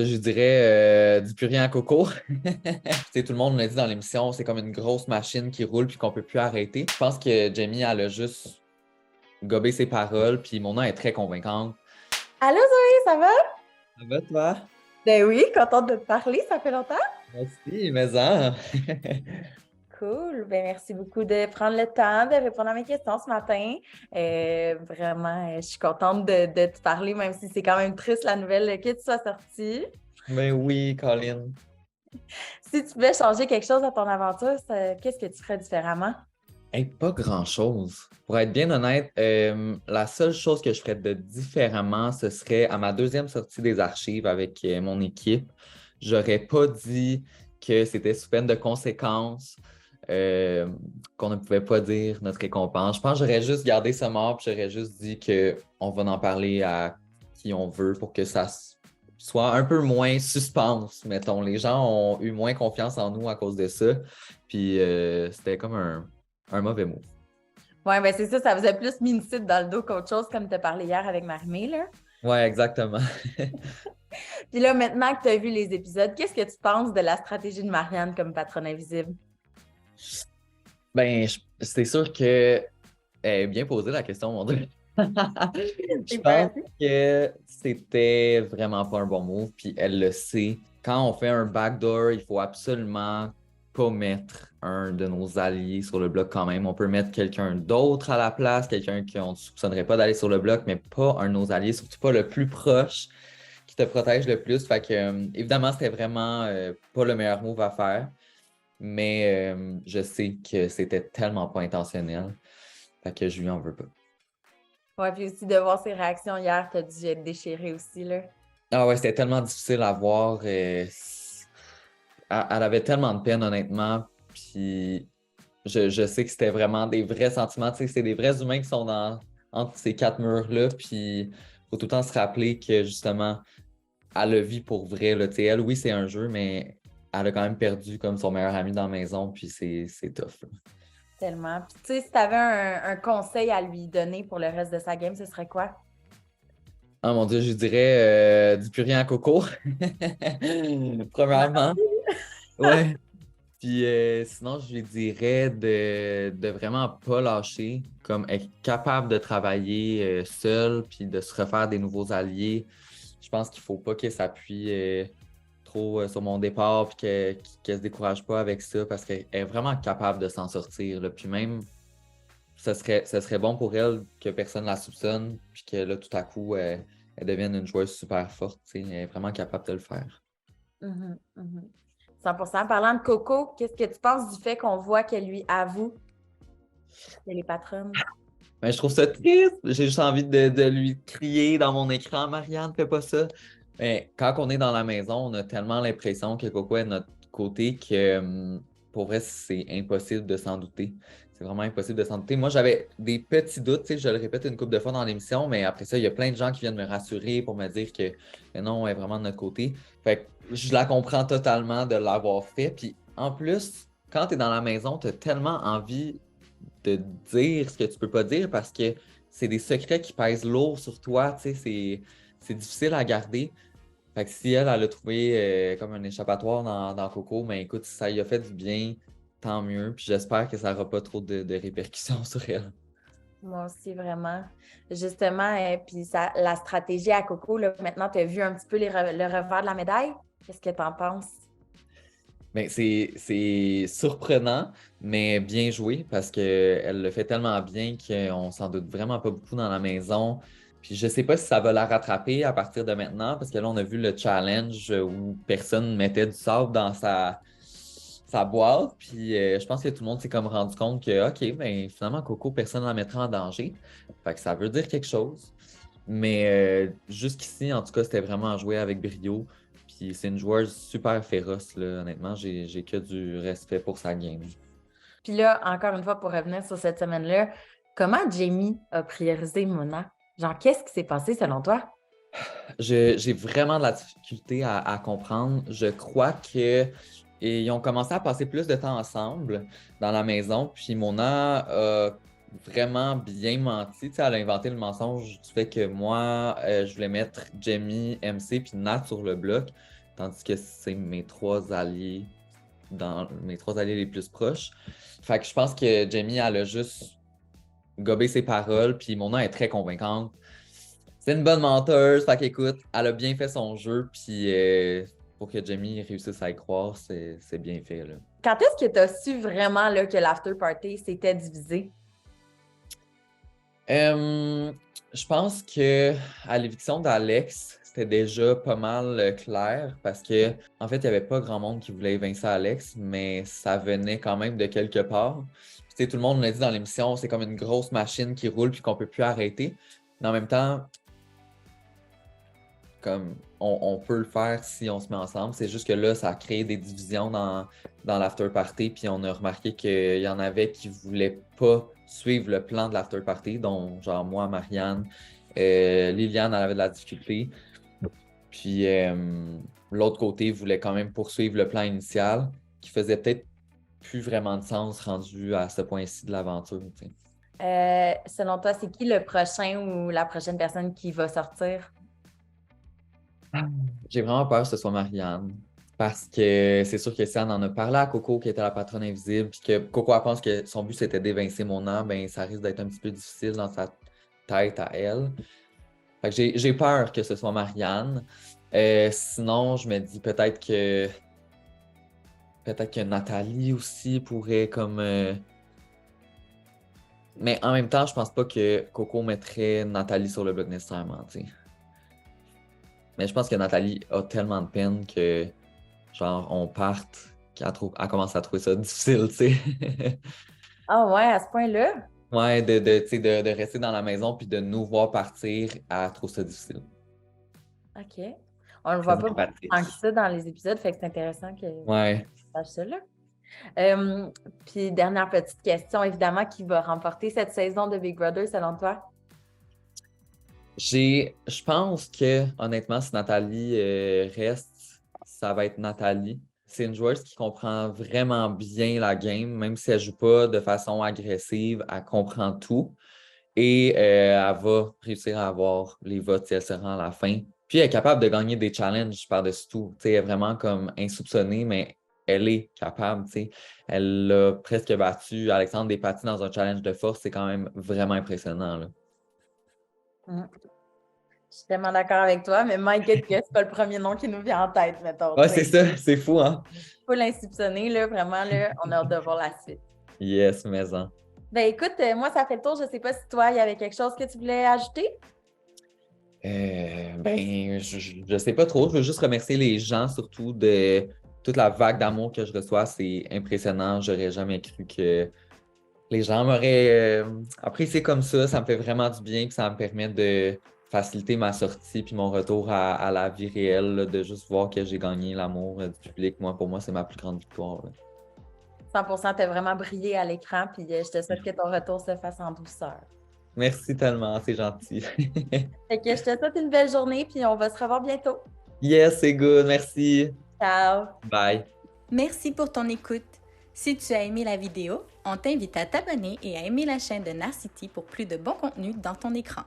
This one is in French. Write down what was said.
Je dirais du purée à coco. Tout le monde me l'a dit dans l'émission, c'est comme une grosse machine qui roule puis qu'on peut plus arrêter. Je pense que Jamie, elle a juste gobé ses paroles, puis mon nom est très convaincante. Allô Zoé, ça va? Ça va, toi? Ben oui, contente de te parler, ça fait longtemps. Merci, mais hein? Cool, ben merci beaucoup de prendre le temps de répondre à mes questions ce matin. Vraiment, je suis contente de te parler, même si c'est quand même triste la nouvelle que tu sois sortie. Ben oui, Colin. Si tu pouvais changer quelque chose à ton aventure, qu'est-ce que tu ferais différemment? Hey, pas grand-chose. Pour être bien honnête, la seule chose que je ferais de différemment, ce serait à ma deuxième sortie des archives avec mon équipe. J'aurais pas dit que c'était sous peine de conséquences, euh, qu'on ne pouvait pas dire notre récompense. Je pense que j'aurais juste gardé ça mort, puis j'aurais juste dit qu'on va en parler à qui on veut pour que soit un peu moins suspense, mettons. Les gens ont eu moins confiance en nous à cause de ça. Puis c'était comme un mauvais mot. Ouais, ben c'est ça, ça faisait plus minicide dans le dos qu'autre chose, comme tu as parlé hier avec Marie-Mé, là. Ouais, exactement. Puis là, maintenant que tu as vu les épisodes, qu'est-ce que tu penses de la stratégie de Marianne comme patronne invisible? Ben, c'est sûr que elle est bien posée la question, mon Dieu. Je C'est pense parti. que c'était vraiment pas un bon move, puis elle le sait. Quand on fait un backdoor, il faut absolument pas mettre un de nos alliés sur le bloc quand même. On peut mettre quelqu'un d'autre à la place, quelqu'un qu'on ne soupçonnerait pas d'aller sur le bloc, mais pas un de nos alliés, surtout pas le plus proche qui te protège le plus. Fait que, évidemment, c'était vraiment pas le meilleur move à faire. Mais je sais que c'était tellement pas intentionnel. Fait que je lui en veux pas. Ouais, puis aussi de voir ses réactions hier, t'as dû être déchirée aussi, là. Ah ouais, c'était tellement difficile à voir. Elle avait tellement de peine, honnêtement. Puis je sais que c'était vraiment des vrais sentiments. Tu sais, c'est des vrais humains qui sont entre ces quatre murs-là. Puis faut tout le temps se rappeler que justement, elle le vit pour vrai. Là. Tu sais, elle, oui, c'est un jeu, mais elle a quand même perdu comme son meilleur ami dans la maison. Puis c'est tough. Là. Tellement. Puis tu sais, si tu avais un conseil à lui donner pour le reste de sa game, ce serait quoi? Ah mon Dieu, je dirais du purée à coco. Premièrement. Ouais. Puis sinon, je lui dirais de vraiment pas lâcher, comme être capable de travailler seul, puis de se refaire des nouveaux alliés. Je pense qu'il faut pas qu'elle s'appuie trop sur mon départ, puis qu'elle se décourage pas avec ça, parce qu'elle est vraiment capable de s'en sortir. Là. Puis même, ça serait bon pour elle que personne la soupçonne, puis que là, tout à coup, elle devienne une joueuse super forte. Tu sais. Elle est vraiment capable de le faire. Mhm, mhm. 100%. Parlant de Coco, qu'est-ce que tu penses du fait qu'on voit qu'elle lui avoue qu'elle est patronne? Ben, je trouve ça triste. J'ai juste envie de lui crier dans mon écran, Marianne, fais pas ça. Mais quand on est dans la maison, on a tellement l'impression que Coco est de notre côté que pour vrai, c'est impossible de s'en douter. C'est vraiment impossible de s'en douter. Moi, j'avais des petits doutes, je le répète une couple de fois dans l'émission, mais après ça, il y a plein de gens qui viennent me rassurer pour me dire que non, elle est vraiment de notre côté. Fait que je la comprends totalement de l'avoir fait. Puis en plus, quand tu es dans la maison, tu as tellement envie de dire ce que tu peux pas dire parce que c'est des secrets qui pèsent lourd sur toi, tu sais, c'est difficile à garder. Fait que si elle a trouvé comme un échappatoire dans Coco, mais écoute, si ça lui a fait du bien, tant mieux. Puis j'espère que ça n'aura pas trop de répercussions sur elle. Moi aussi, vraiment. Justement, puis la stratégie à Coco, là, maintenant, tu as vu un petit peu le revers de la médaille. Qu'est-ce que tu en penses? Ben, c'est surprenant, mais bien joué parce qu'elle le fait tellement bien qu'on s'en doute vraiment pas beaucoup dans la maison. Puis je sais pas si ça va la rattraper à partir de maintenant, parce que là, on a vu le challenge où personne mettait du sable dans sa boîte. Puis je pense que tout le monde s'est comme rendu compte que, OK, ben finalement, Coco, personne ne la mettra en danger. Fait que ça veut dire quelque chose. Mais jusqu'ici, en tout cas, c'était vraiment joué avec brio. Puis c'est une joueuse super féroce, là. Honnêtement, j'ai que du respect pour sa game. Puis là, encore une fois, pour revenir sur cette semaine-là, comment Jamie a priorisé Mona? Genre, qu'est-ce qui s'est passé selon toi? J'ai vraiment de la difficulté à comprendre. Je crois que ils ont commencé à passer plus de temps ensemble dans la maison. Puis Mona a vraiment bien menti. Tu sais, elle a inventé le mensonge du fait que moi, je voulais mettre Jamie, MC puis Nat sur le bloc, tandis que c'est mes trois alliés les plus proches. Fait que je pense que Jamie, elle a juste gobé ses paroles, puis Mona est très convaincante. C'est une bonne menteuse, fait qu'écoute, elle a bien fait son jeu, puis pour que Jamie réussisse à y croire, c'est bien fait, là. Quand est-ce que tu as su vraiment là, que l'after party s'était divisé? Euh, je pense que à l'éviction d'Alex, c'était déjà pas mal clair parce que en fait, il n'y avait pas grand monde qui voulait évincer Alex, mais ça venait quand même de quelque part. Puis, tu sais, tout le monde l'a dit dans l'émission, c'est comme une grosse machine qui roule puis qu'on peut plus arrêter. Mais en même temps, comme on peut le faire si on se met ensemble. C'est juste que là, ça a créé des divisions dans l'after party, puis on a remarqué qu'il y en avait qui voulaient pas suivre le plan de l'after party, dont genre moi, Marianne, Liliane, elle avait de la difficulté. Puis l'autre côté voulait quand même poursuivre le plan initial, qui faisait peut-être plus vraiment de sens rendu à ce point-ci de l'aventure. Tu sais. Selon toi, c'est qui le prochain ou la prochaine personne qui va sortir? J'ai vraiment peur que ce soit Marianne. Parce que c'est sûr que si on en a parlé à Coco, qui était la patronne invisible, puis que Coco elle pense que son but c'était d'évincer mon âme, ben ça risque d'être un petit peu difficile dans sa tête à elle. Fait que j'ai peur que ce soit Marianne. Sinon, je me dis peut-être que Nathalie aussi pourrait comme. Mais en même temps, je pense pas que Coco mettrait Nathalie sur le bloc nécessairement, tu sais. Mais je pense que Nathalie a tellement de peine que, genre, on parte, qu'elle commence à trouver ça difficile, tu sais. Ah ouais, à ce point-là? Ouais, tu sais, de rester dans la maison puis de nous voir partir, elle trouve ça difficile. OK. On le Très voit pas empathique. tant que ça dans les épisodes, fait que c'est intéressant que Ouais. tu saches ça là. Puis dernière petite question, évidemment, qui va remporter cette saison de Big Brother selon toi? Je pense que, honnêtement, si Nathalie reste, ça va être Nathalie. C'est une joueuse qui comprend vraiment bien la game, même si elle joue pas de façon agressive, elle comprend tout. Et elle va réussir à avoir les votes si elle se rend à la fin. Puis elle est capable de gagner des challenges par-dessus tout. Tu sais, elle est vraiment comme insoupçonnée, mais elle est capable. Tu sais. Elle a presque battu Alexandre Despatie dans un challenge de force. C'est quand même vraiment impressionnant, là. Mm. Je suis tellement d'accord avec toi, mais Mike, c'est pas le premier nom qui nous vient en tête, mettons. Ouais, c'est ça, c'est fou, hein? Faut l'insoupçonner, là, vraiment, là, on a hâte de voir la suite. Yes, maison. Ben écoute, moi, ça fait le tour. Je sais pas si toi, il y avait quelque chose que tu voulais ajouter? Ben, je sais pas trop. Je veux juste remercier les gens, surtout de toute la vague d'amour que je reçois. C'est impressionnant. J'aurais jamais cru que les gens m'auraient apprécié comme ça. Ça me fait vraiment du bien. Puis ça me permet de faciliter ma sortie puis mon retour à la vie réelle, là, de juste voir que j'ai gagné l'amour du public. Moi, pour moi, c'est ma plus grande victoire, là. 100%, tu as vraiment brillé à l'écran, puis je te souhaite que ton retour se fasse en douceur. Merci tellement, c'est gentil. Fait que je te souhaite une belle journée, puis on va se revoir bientôt. Yes, c'est good. Merci. Ciao! Bye. Merci pour ton écoute. Si tu as aimé la vidéo, on t'invite à t'abonner et à aimer la chaîne de Narcity pour plus de bons contenus dans ton écran.